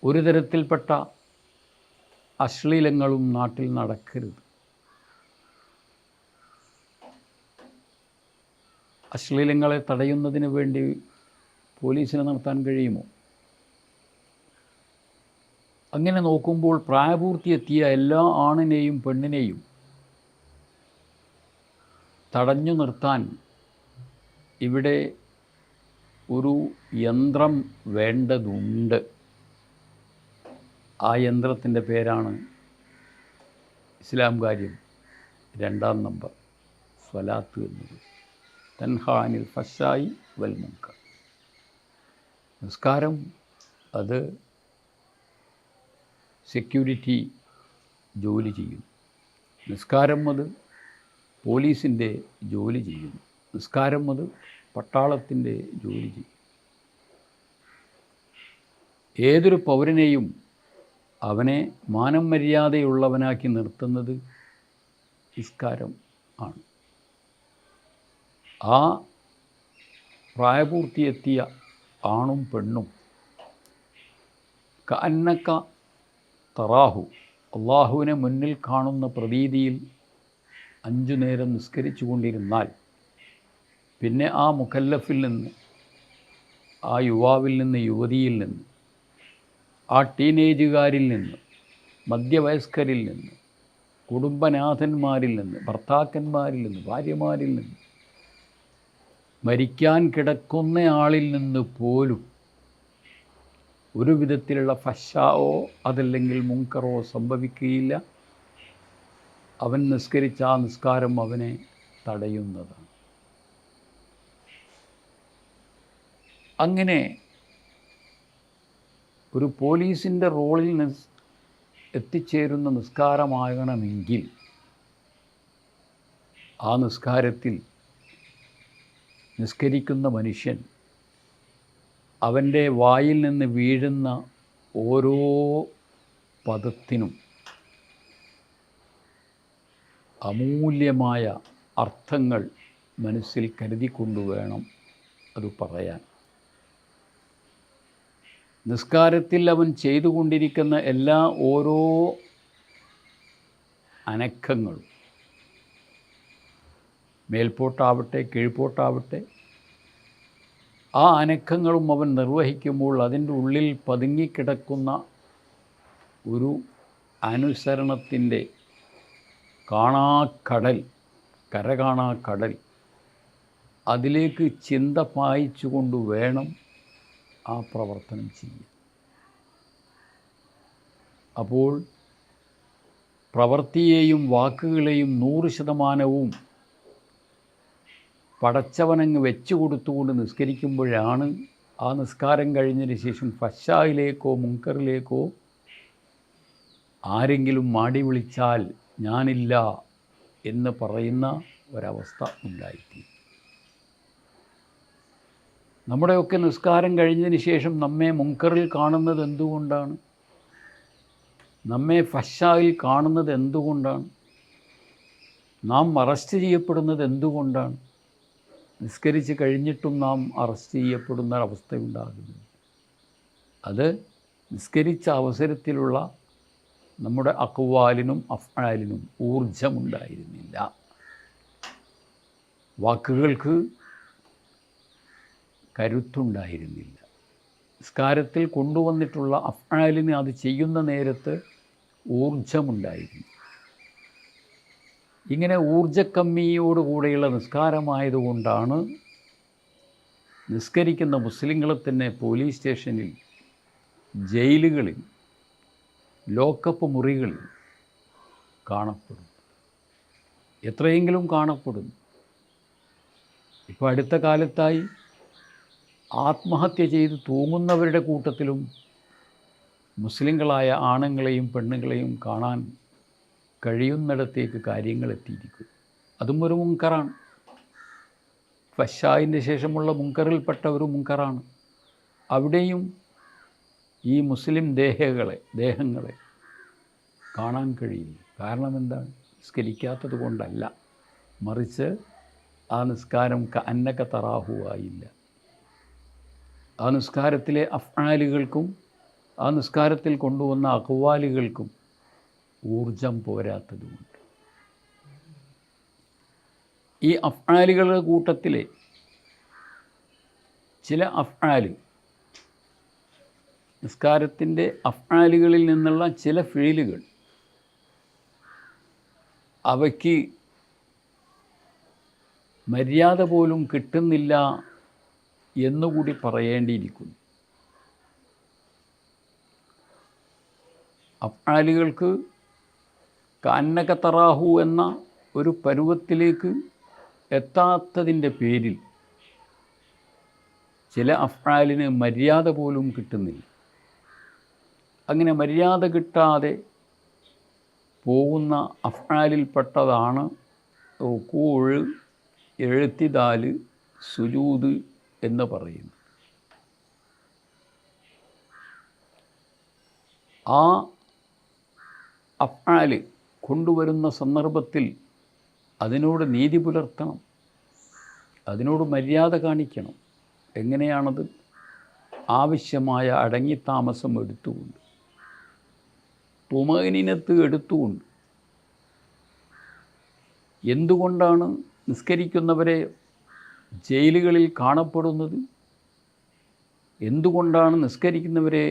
ഒരു തരത്തിൽപ്പെട്ട അശ്ലീലങ്ങളും നാട്ടിൽ നടക്കരുത്. അശ്ലീലങ്ങളെ തടയുന്നതിന് വേണ്ടി പോലീസിന് നടത്താൻ കഴിയുമോ? അങ്ങനെ നോക്കുമ്പോൾ പ്രായപൂർത്തിയെത്തിയ എല്ലാ ആണിനെയും പെണ്ണിനെയും തടഞ്ഞു നിർത്താൻ ഇവിടെ ഒരു യന്ത്രം വേണ്ടതുണ്ട്. ആ യന്ത്രത്തിൻ്റെ പേരാണ് ഇസ്ലാം കാര്യം 2-ാം നമ്പർ സ്വലാത്ത് എന്നത്. തൻഹാനിൽ ഫശായി വൽ മുൻകർ. നിസ്കാരം അത് സെക്യൂരിറ്റി ജോലി ചെയ്യുന്നു. നിസ്കാരം അത് പോലീസിൻ്റെ ജോലി ചെയ്യുന്നു. നിസ്കാരം അത് പട്ടാളത്തിൻ്റെ ജോലി ചെയ്യും. ഏതൊരു പൗരനെയും അവനെ മാനം മര്യാദയുള്ളവനാക്കി നിർത്തുന്നത് നിസ്കാരം ആണ്. ആ പ്രായപൂർത്തിയെത്തിയ ആണും പെണ്ണും കഅന്നക തറാഹു, അള്ളാഹുവിനെ മുന്നിൽ കാണുന്ന പ്രതീതിയിൽ 5 നേരം നിസ്കരിച്ചു കൊണ്ടിരുന്നാൽ പിന്നെ ആ മുക്കല്ലഫിൽ നിന്ന്, ആ യുവാവിൽ നിന്ന്, യുവതിയിൽ നിന്ന്, ആ ടീനേജുകാരിൽ നിന്ന്, മധ്യവയസ്കരിൽ നിന്ന്, കുടുംബനാഥന്മാരിൽ നിന്ന്, ഭർത്താക്കന്മാരിൽ നിന്ന്, ഭാര്യമാരിൽ നിന്ന്, മരിക്കാൻ കിടക്കുന്നയാളിൽ നിന്ന് പോലും ഒരു വിധത്തിലുള്ള ഫശാവോ അതല്ലെങ്കിൽ മുൻകറോ സംഭവിക്കുകയില്ല. അവൻ നിസ്കരിച്ച ആ നിസ്കാരം അവനെ തടയുന്നതാണ്. അങ്ങനെ ഒരു പോലീസിൻ്റെ റോളിൽ എത്തിച്ചേരുന്ന നിസ്കാരമാകണമെങ്കിൽ ആ നിസ്കാരത്തിൽ നിസ്കരിക്കുന്ന മനുഷ്യൻ അവൻ്റെ വായിൽ നിന്ന് വീഴുന്ന ഓരോ പദത്തിനും അമൂല്യമായ അർത്ഥങ്ങൾ മനസ്സിൽ കരുതിക്കൊണ്ടുവേണം അത് പറയാൻ. നിസ്കാരത്തിൽ അവൻ ചെയ്തുകൊണ്ടിരിക്കുന്ന എല്ലാ ഓരോ അനക്കങ്ങളും, മേൽപോട്ടാവട്ടെ കീഴ്പോട്ടാവട്ടെ, ആ അനക്കങ്ങളും അവൻ നിർവഹിക്കുമ്പോൾ അതിൻ്റെ ഉള്ളിൽ പതുങ്ങിക്കിടക്കുന്ന ഒരു അനുസരണത്തിൻ്റെ കാണാക്കടൽ, കരകാണാക്കടൽ, അതിലേക്ക് ചിന്ത പായിച്ചുകൊണ്ട് വേണം ആ പ്രവർത്തനം ചെയ്യാൻ. അപ്പോൾ പ്രവൃത്തിയെയും വാക്കുകളെയും 100% പടച്ചവനങ്ങ് വെച്ചു കൊടുത്തുകൊണ്ട് നിസ്കരിക്കുമ്പോഴാണ് ആ നിസ്കാരം കഴിഞ്ഞതിന് ശേഷം ഫശായിലേക്കോ മുൻകറിലേക്കോ ആരെങ്കിലും മാടി വിളിച്ചാൽ ഞാനില്ല എന്ന് പറയുന്ന ഒരവസ്ഥ ഉണ്ടായിത്തീരും. നമ്മുടെയൊക്കെ നിസ്കാരം കഴിഞ്ഞതിന് ശേഷം നമ്മെ മുൻകറിൽ കാണുന്നത് എന്തുകൊണ്ടാണ്? നമ്മെ ഫശായിൽ കാണുന്നത് എന്തുകൊണ്ടാണ്? നാം അറസ്റ്റ് ചെയ്യപ്പെടുന്നത് എന്തുകൊണ്ടാണ്? നിസ്കരിച്ച് കഴിഞ്ഞിട്ടും നാം അറസ്റ്റ് ചെയ്യപ്പെടുന്ന അവസ്ഥയുണ്ടാകുന്നു. അത് നിസ്കരിച്ച അവസരത്തിലുള്ള നമ്മുടെ അഖ്വാലിനും അഫ്ആലിനും ഊർജമുണ്ടായിരുന്നില്ല. വാക്കുകൾക്ക് കരുത്തുണ്ടായിരുന്നില്ല. നിസ്കാരത്തിൽ കൊണ്ടുവന്നിട്ടുള്ള അഫ്ആലിന് അത് ചെയ്യുന്ന നേരത്ത് ഊർജമുണ്ടായിരുന്നു. ഇങ്ങനെ ഊർജക്കമ്മിയോടുകൂടെയുള്ള നിസ്കാരമായതുകൊണ്ടാണ് നിസ്കരിക്കുന്ന മുസ്ലിങ്ങളെ തന്നെ പോലീസ് സ്റ്റേഷനിൽ, ജയിലുകളിൽ, ലോക്കപ്പ് മുറികളിൽ കാണപ്പെടും. എത്രയെങ്കിലും കാണപ്പെടുന്നു. ഇപ്പോൾ അടുത്ത കാലത്തായി ആത്മഹത്യ ചെയ്ത് തൂങ്ങുന്നവരുടെ കൂട്ടത്തിലും മുസ്ലിങ്ങളായ ആണുങ്ങളെയും പെണ്ണുങ്ങളെയും കാണാൻ കഴിയുന്നിടത്തേക്ക് കാര്യങ്ങൾ എത്തിയിരിക്കും. അതും ഒരു മുൻകറാണ്. ഫശായിൻ്റെ ശേഷമുള്ള മുൻകറിൽപ്പെട്ട ഒരു മുൻകറാണ്. അവിടെയും ഈ മുസ്ലിം ദേഹങ്ങളെ കാണാൻ കഴിയില്ല. കാരണം എന്താണ്? നിസ്കരിക്കാത്തത് കൊണ്ടല്ല, മറിച്ച് ആ നിസ്കാരം കഅന്നക തറാഹു ആയില്ല. ആ നിസ്കാരത്തിലെ അഫ്ആലുകൾക്കും ആ നിസ്കാരത്തിൽ കൊണ്ടുവന്ന അഖ്വാലുകൾക്കും ഊർജം പോരാത്തതുകൊണ്ട് ഈ അഫ്ആലുകളുടെ കൂട്ടത്തിലെ ചില അഫ്ആല്, നിസ്കാരത്തിൻ്റെ അഫ്ആലുകളിൽ നിന്നുള്ള ചില ഫിഴലുകൾ അവയ്ക്ക് മര്യാദ പോലും കിട്ടുന്നില്ല എന്നുകൂടി പറയേണ്ടിയിരിക്കുന്നു. അഫ്ആലുകൾക്ക് കഅന്നക തറാഹു എന്ന ഒരു പരുവത്തിലേക്ക് എത്താത്തതിൻ്റെ പേരിൽ ചില അഫ്ആലിന് മര്യാദ പോലും കിട്ടുന്നില്ല. അങ്ങനെ മര്യാദ കിട്ടാതെ പോകുന്ന അഫ്ആലിൽപ്പെട്ടതാണ് റുകൂഅ്, ഇഅ്തിദാൽ, സുജൂദ് എന്ന് പറയുന്നു. ആ അഫ്ആല് കൊണ്ടുവരുന്ന സന്ദർഭത്തിൽ അതിനോട് നീതി പുലർത്തണം, അതിനോട് മര്യാദ കാണിക്കണം. എങ്ങനെയാണത്? ആവശ്യമായ അടങ്ങിത്താമസം എടുത്തുകൊണ്ട്, തുമഅ്നിനത്ത് എടുത്തുകൊണ്ട്. എന്തുകൊണ്ടാണ് നിസ്കരിക്കുന്നവരെ ജയിലുകളിൽ കാണപ്പെടുന്നത്? എന്തുകൊണ്ടാണ് നിസ്കരിക്കുന്നവരെ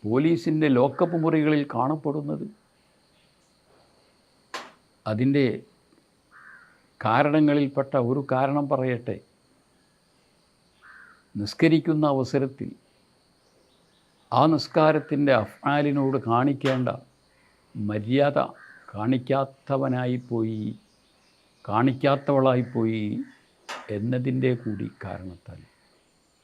പോലീസിൻ്റെ ലോക്കപ്പ് മുറികളിൽ കാണപ്പെടുന്നത്? അതിൻ്റെ കാരണങ്ങളിൽപ്പെട്ട ഒരു കാരണം പറയട്ടെ. നിസ്കരിക്കുന്ന അവസരത്തിൽ ആ നിസ്കാരത്തിൻ്റെ അഫ്ആലിനോട് കാണിക്കേണ്ട മര്യാദ കാണിക്കാത്തവളായിപ്പോയി എന്നതിൻ്റെ കൂടി കാരണത്താൽ